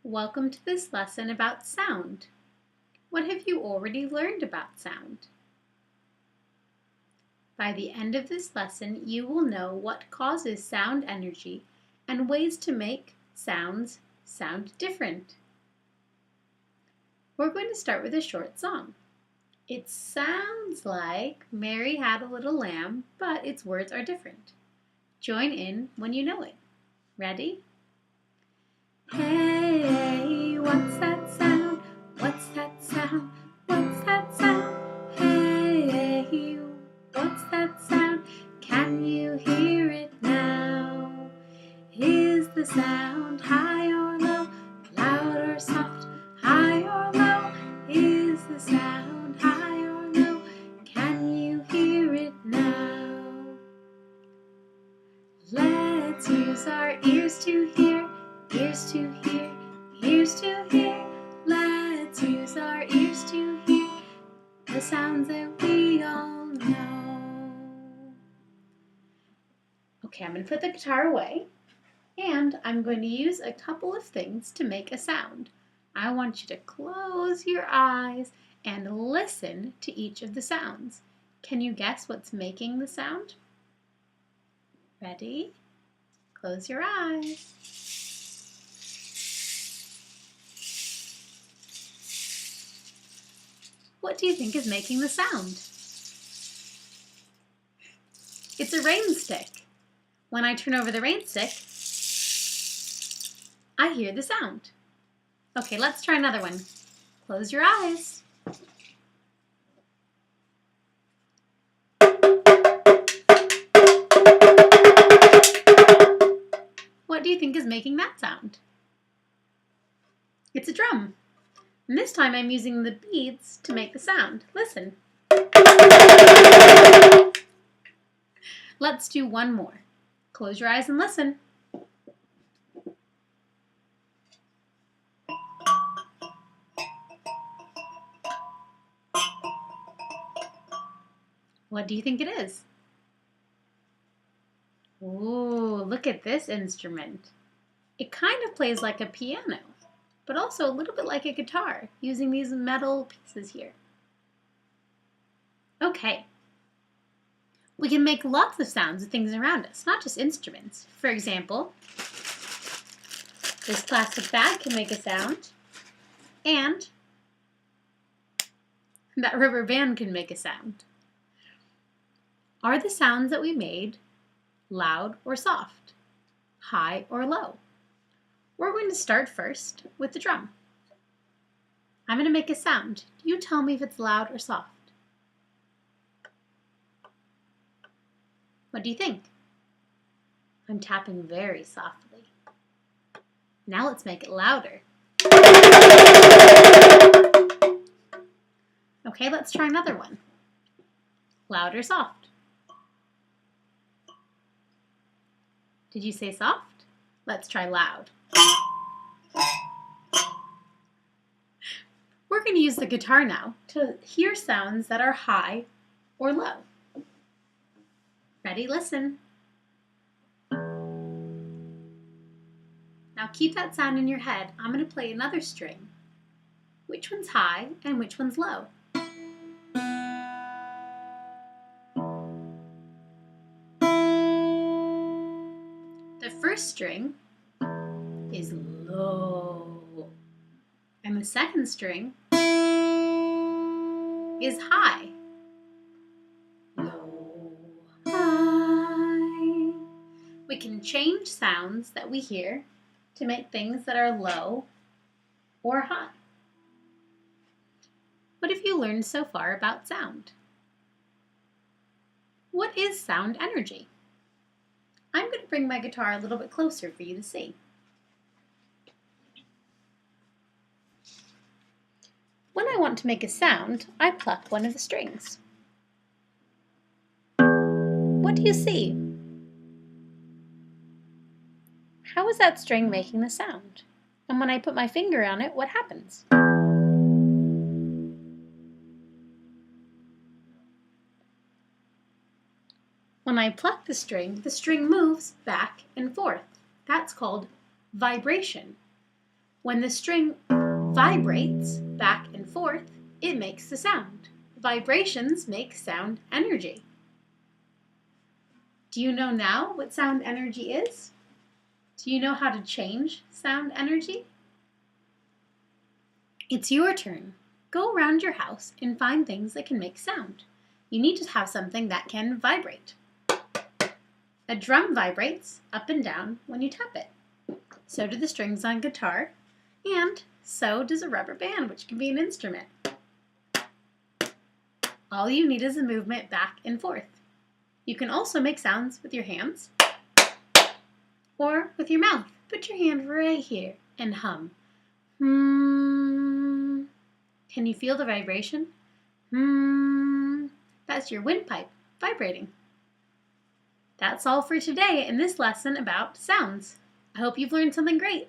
Welcome to this lesson about sound. What have you already learned about sound? By the end of this lesson, you will know what causes sound energy and ways to make sounds sound different. We're going to start with a short song. It sounds like Mary had a little lamb, but its words are different. Join in when you know it. Ready? Hey, what's that sound? What's that sound? What's that sound? Hey, what's that sound? Can you hear it now? Is the sound high or low? Loud or soft? High or low? Is the sound high or low? Can you hear it now? Let's use our ears to hear. Ears to hear, ears to hear. Let's use our ears to hear the sounds that we all know. Okay, I'm going to put the guitar away and I'm going to use a couple of things to make a sound. I want you to close your eyes and listen to each of the sounds. Can you guess what's making the sound? Ready? Close your eyes. What do you think is making the sound? It's a rain stick. When I turn over the rain stick, I hear the sound. Okay, let's try another one. Close your eyes. What do you think is making that sound? It's a drum. And this time I'm using the beads to make the sound. Listen. Let's do one more. Close your eyes and listen. What do you think it is? Ooh, look at this instrument. It kind of plays like a piano, but also a little bit like a guitar, using these metal pieces here. Okay. We can make lots of sounds with things around us, not just instruments. For example, this plastic bag can make a sound, and that rubber band can make a sound. Are the sounds that we made loud or soft, high or low? We're going to start first with the drum. I'm going to make a sound. You tell me if it's loud or soft. What do you think? I'm tapping very softly. Now let's make it louder. Okay, let's try another one. Loud or soft? Did you say soft? Let's try loud. We're going to use the guitar now to hear sounds that are high or low. Ready? Listen. Now keep that sound in your head. I'm going to play another string. Which one's high and which one's low? The first string is low, and the second string is high. Low, high. We can change sounds that we hear to make things that are low or high. What have you learned so far about sound? What is sound energy? I'm going to bring my guitar a little bit closer for you to see. When I want to make a sound, I pluck one of the strings. What do you see? How is that string making the sound? And when I put my finger on it, what happens? When I pluck the string moves back and forth. That's called vibration. When the string vibrates back and forth, it makes a sound. Vibrations make sound energy. Do you know now what sound energy is? Do you know how to change sound energy? It's your turn. Go around your house and find things that can make sound. You need to have something that can vibrate. A drum vibrates up and down when you tap it. So do the strings on a guitar, and so does a rubber band, which can be an instrument. All you need is a movement back and forth. You can also make sounds with your hands or with your mouth. Put your hand right here and hum. Can you feel the vibration? That's your windpipe vibrating. That's all for today in this lesson about sounds. I hope you've learned something great.